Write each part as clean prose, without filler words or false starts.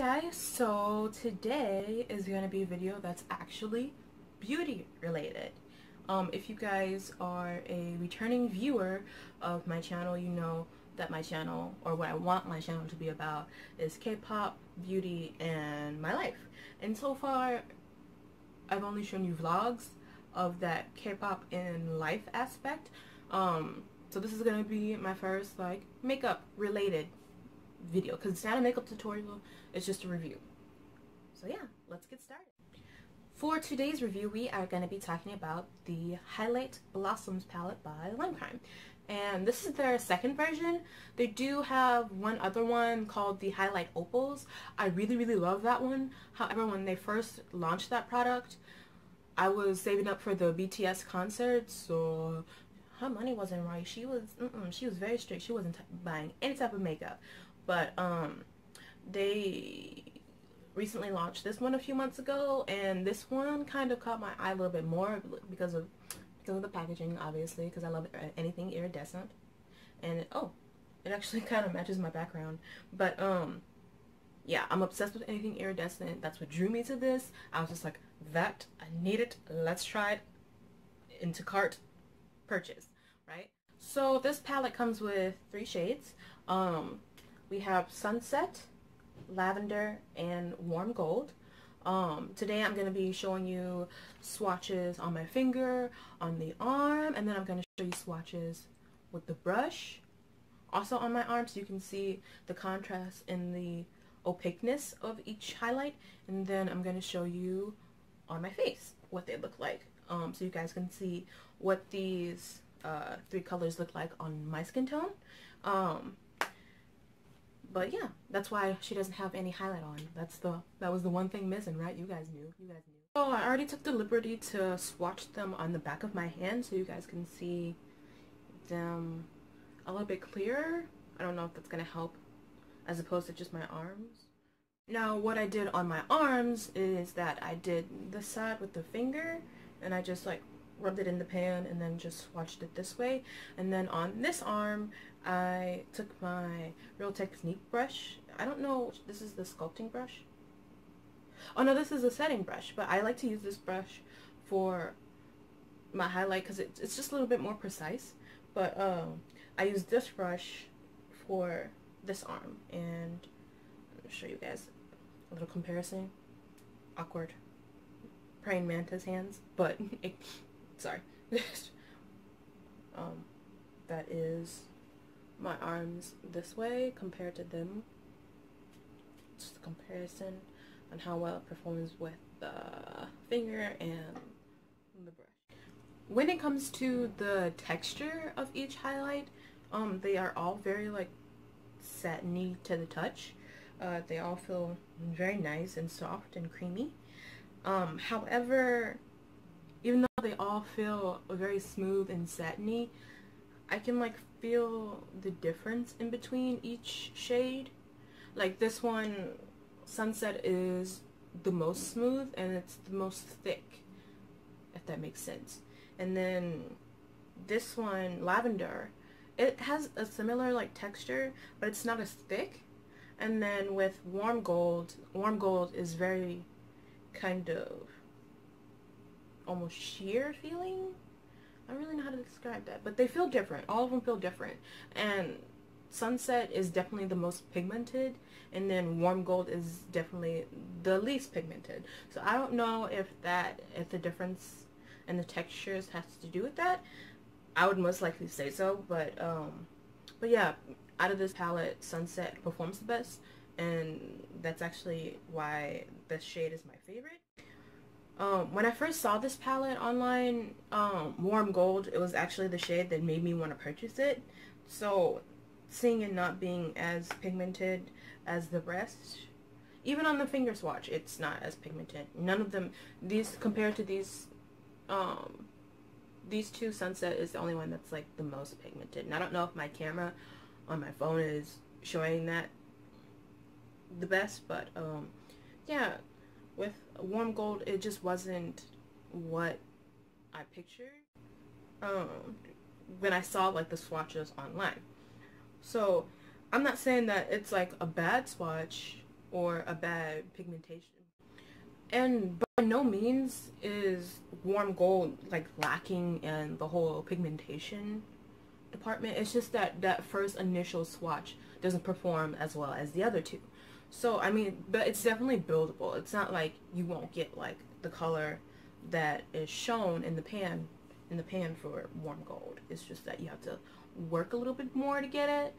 guys, so today is going to be a video that's actually beauty related. If you guys are a returning viewer of my channel, you know that my channel, or what I want my channel to be about, is K-pop, beauty, and my life. And so far, I've only shown you vlogs of that K-pop and life aspect. So this is going to be my first like makeup related video, because it's not a makeup tutorial, it's just a review. So yeah, let's get started. For today's review, we are going to be talking about the HI-LITE Blossoms palette by Crime. And this is their second version. They do have one other one called the HI-LITE Opals. I really love that one. However, when they first launched that product, I was saving up for the BTS concert, so her money wasn't right. She was very strict. She wasn't buying any type of makeup. But they recently launched this one a few months ago, and this one kind of caught my eye a little bit more because of the packaging, obviously, because I love anything iridescent. And it actually kind of matches my background. But yeah, I'm obsessed with anything iridescent. That's what drew me to this. I was just like, that, I need it, let's try it. Into cart, purchase, right? So this palette comes with 3 shades. We have Sunset, Lavender, and Warm Gold. Today I'm going to be showing you swatches on my finger, on the arm, and then I'm going to show you swatches with the brush. Also on my arm, so you can see the contrast and the opaqueness of each highlight. And then I'm going to show you on my face what they look like, so you guys can see what these 3 colors look like on my skin tone. But yeah, that's why she doesn't have any highlight on. That was the one thing missing, right? You guys knew. So I already took the liberty to swatch them on the back of my hand so you guys can see them a little bit clearer. I don't know if that's gonna help as opposed to just my arms. Now what I did on my arms is that I did this side with the finger, and I just like rubbed it in the pan and then just swatched it this way. And then on this arm, I took my Real Technique brush. I don't know, this is the sculpting brush. Oh no, this is a setting brush, but I like to use this brush for my highlight because it's just a little bit more precise. But I use this brush for this arm, and I'll show you guys a little comparison. Awkward praying mantis hands, but sorry. That is my arms this way compared to them. Just a comparison on how well it performs with the finger and the brush. When it comes to the texture of each highlight, they are all very like satiny to the touch. They all feel very nice and soft and creamy. However, even though they all feel very smooth and satiny, I can like feel the difference in between each shade. Like this one, Sunset, is the most smooth and it's the most thick, if that makes sense. And then this one, Lavender, it has a similar like texture, but it's not as thick. And then with Warm Gold is very kind of almost sheer feeling. I don't really know how to describe that, but they feel different. All of them feel different. And Sunset is definitely the most pigmented, and then Warm Gold is definitely the least pigmented. So I don't know if the difference in the textures has to do with that. I would most likely say so, but yeah, out of this palette, Sunset performs the best, and that's actually why this shade is my favorite. When I first saw this palette online, Warm Gold, it was actually the shade that made me want to purchase it. So seeing it not being as pigmented as the rest, even on the finger swatch, it's not as pigmented. None of them, compared to these 2, Sunset is the only one that's like the most pigmented. And I don't know if my camera on my phone is showing that the best, but yeah, with Warm Gold, it just wasn't what I pictured when I saw like the swatches online. So I'm not saying that it's like a bad swatch or a bad pigmentation. And by no means is warm gold like lacking in the whole pigmentation department. It's just that that first initial swatch doesn't perform as well as the other two. So I mean, but it's definitely buildable. It's not like you won't get like the color that is shown in the pan for warm gold. It's just that you have to work a little bit more to get it,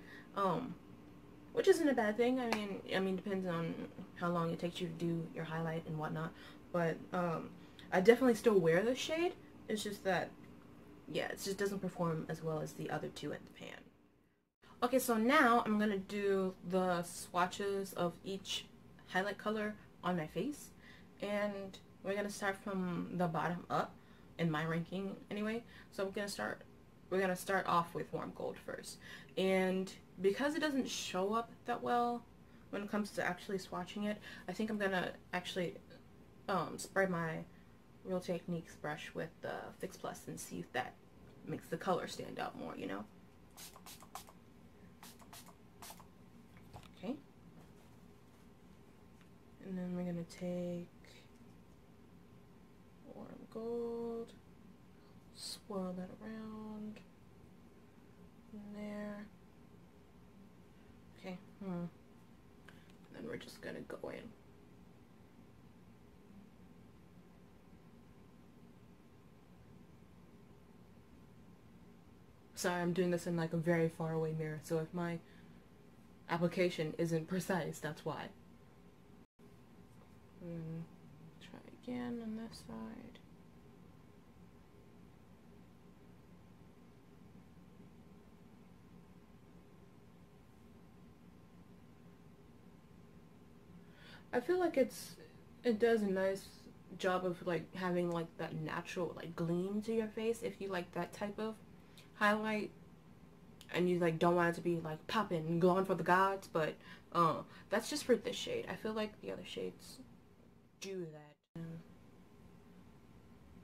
which isn't a bad thing. I mean depends on how long it takes you to do your highlight and whatnot, but I definitely still wear this shade. It's just that, yeah, it just doesn't perform as well as the other two in the pan. Okay, so now I'm gonna do the swatches of each highlight color on my face, and we're gonna start from the bottom up in my ranking anyway. So we're gonna start off with warm gold first, and because it doesn't show up that well when it comes to actually swatching it, I think I'm gonna actually spray my Real Techniques brush with the Fix Plus and see if that makes the color stand out more, you know? Okay. And then we're gonna take warm gold, swirl that around in there. Okay. And then we're just gonna go in. Sorry, I'm doing this in like a very far away mirror, so if my application isn't precise, that's why. Try again on this side. I feel like it does a nice job of like having like that natural like gleam to your face if you like that type of highlight and you like don't want it to be like popping and glowing for the gods, but that's just for this shade. I feel like the other shades do that.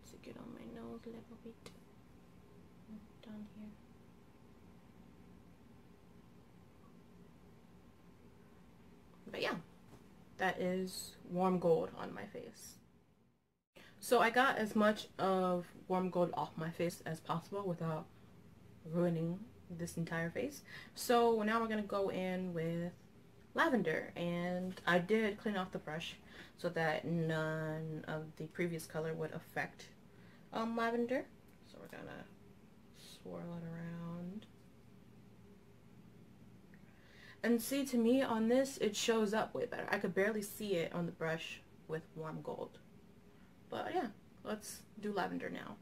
To get on my nose a little bit down here. But yeah, that is warm gold on my face. So I got as much of warm gold off my face as possible without ruining this entire face. So now we're gonna go in with lavender, and I did clean off the brush so that none of the previous color would affect lavender. So we're gonna swirl it around. And see, to me on this, it shows up way better. I could barely see it on the brush with warm gold. But yeah, let's do lavender now.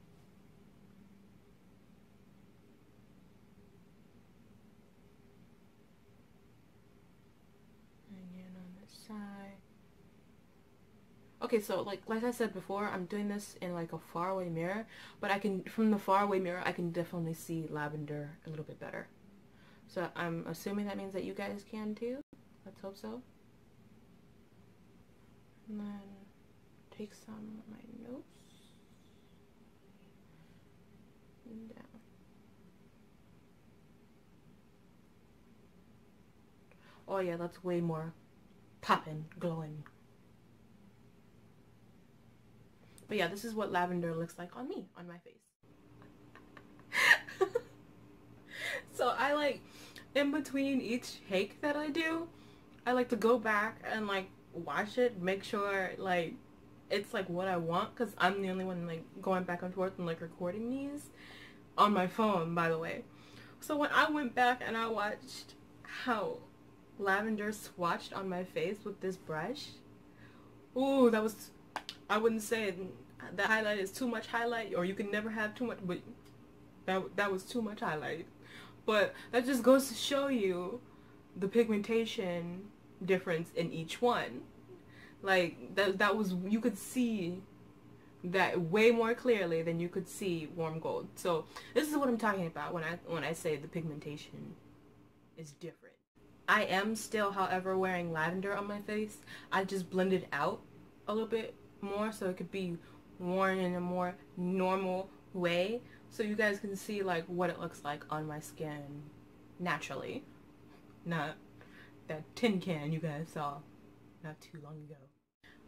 Again on this side. Okay, so like I said before, I'm doing this in like a faraway mirror, but from the faraway mirror, I can definitely see lavender a little bit better. So I'm assuming that means that you guys can too. Let's hope so. And then take some of my nose and down. Oh yeah, that's way more poppin', glowing. But yeah, this is what lavender looks like on me, on my face. So I like, in between each hake that I do, I like to go back and like watch it, make sure like it's like what I want, because I'm the only one like going back and forth and like recording these on my phone, by the way. So when I went back and I watched how lavender swatched on my face with this brush, ooh, that was, I wouldn't say that highlight is too much highlight, or you can never have too much, but that was too much highlight. But that just goes to show you the pigmentation difference in each one. Like that was, you could see that way more clearly than you could see warm gold. So this is what I'm talking about when I say the pigmentation is different. I am still, however, wearing lavender on my face. I just blended out a little bit more so it could be worn in a more normal way, so you guys can see like what it looks like on my skin naturally, not that tin can you guys saw not too long ago.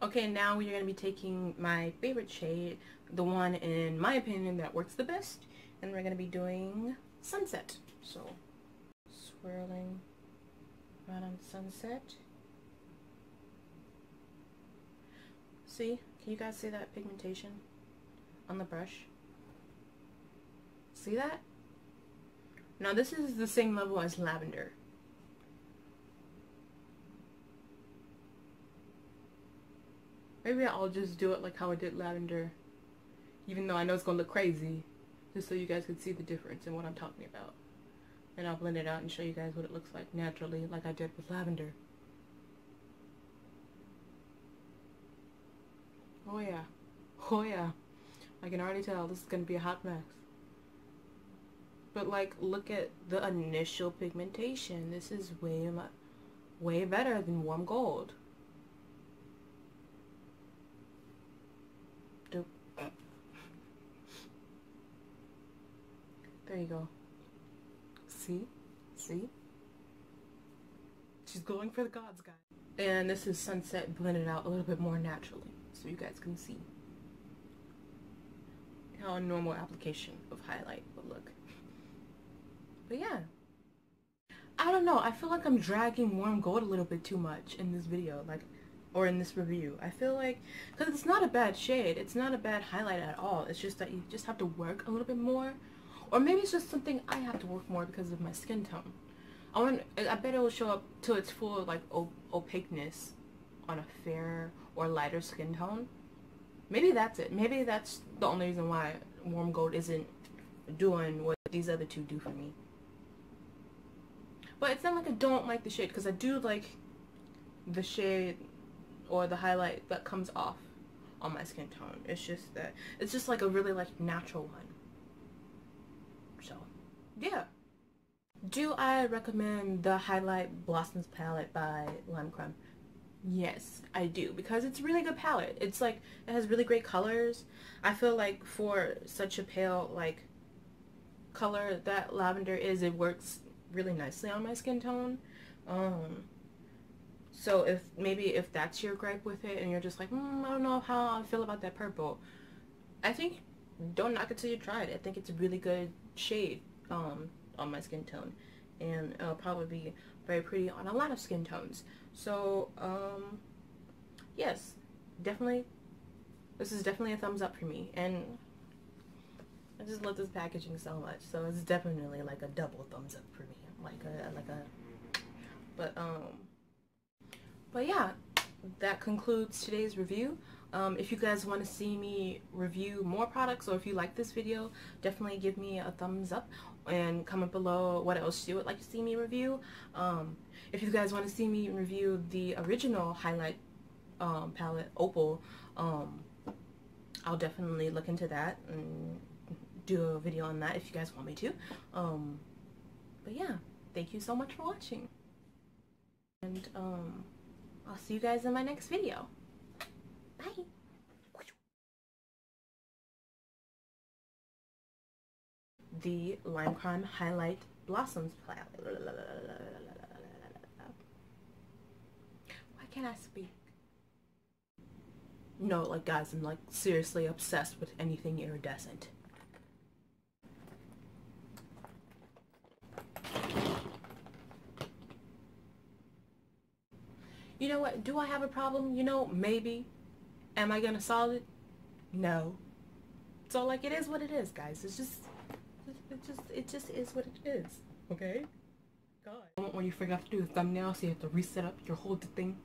Okay, now we are going to be taking my favorite shade, the one in my opinion that works the best, and we're going to be doing Sunset. So, swirling right on Sunset. See? Can you guys see that pigmentation on the brush? See that? Now this is the same level as Lavender. Maybe I'll just do it like how I did Lavender, even though I know it's gonna look crazy, just so you guys can see the difference in what I'm talking about. And I'll blend it out and show you guys what it looks like naturally, like I did with Lavender. Oh yeah. Oh yeah. I can already tell this is gonna be a hot mess. But like, look at the initial pigmentation. This is way better than Warm Gold. Dope. There you go. See? See? She's going for the gods, guys. And this is Sunset blended out a little bit more naturally, so you guys can see how a normal application of highlight would look. But yeah, I don't know, I feel like I'm dragging Warm Gold a little bit too much in this video, like, or in this review. I feel like, because it's not a bad shade, it's not a bad highlight at all, it's just that you just have to work a little bit more, or maybe it's just something I have to work more because of my skin tone. I bet it will show up to its full, like, opaqueness on a fair or lighter skin tone. Maybe that's it. Maybe that's the only reason why Warm Gold isn't doing what these other two do for me. But it's not like I don't like the shade, because I do like the shade or the highlight that comes off on my skin tone. It's just that it's just like a really like natural one. So yeah. Do I recommend the HI-LITE Blossoms palette by Lime Crime? Yes, I do, because it's a really good palette. It's like, it has really great colors. I feel like for such a pale like color that lavender is, it works really nicely on my skin tone. So if that's your gripe with it and you're just like, I don't know how I feel about that purple, I think don't knock it till you try it. I think it's a really good shade on my skin tone, and it'll probably be very pretty on a lot of skin tones. So yes, definitely, this is definitely a thumbs up for me, and I just love this packaging so much, so it's definitely like a double thumbs up for me. But yeah, that concludes today's review. If you guys want to see me review more products, or if you like this video, definitely give me a thumbs up and comment below what else you would like to see me review. If you guys want to see me review the original HI-LITE palette, Opal, I'll definitely look into that and do a video on that if you guys want me to. But yeah, thank you so much for watching, and I'll see you guys in my next video. Bye. The Lime Crime HI-LITE Blossoms palette. Why can't I speak? No, like guys, I'm like seriously obsessed with anything iridescent. You know what? Do I have a problem? You know, maybe. Am I gonna solve it? No. So like, it is what it is, guys. It just is what it is. Okay? God. When you forgot to do the thumbnail, so you have to reset up your whole thing.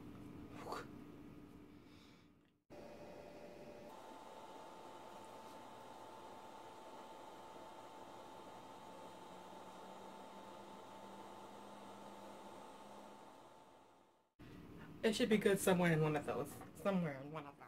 It should be good somewhere in one of those. Somewhere in one of those.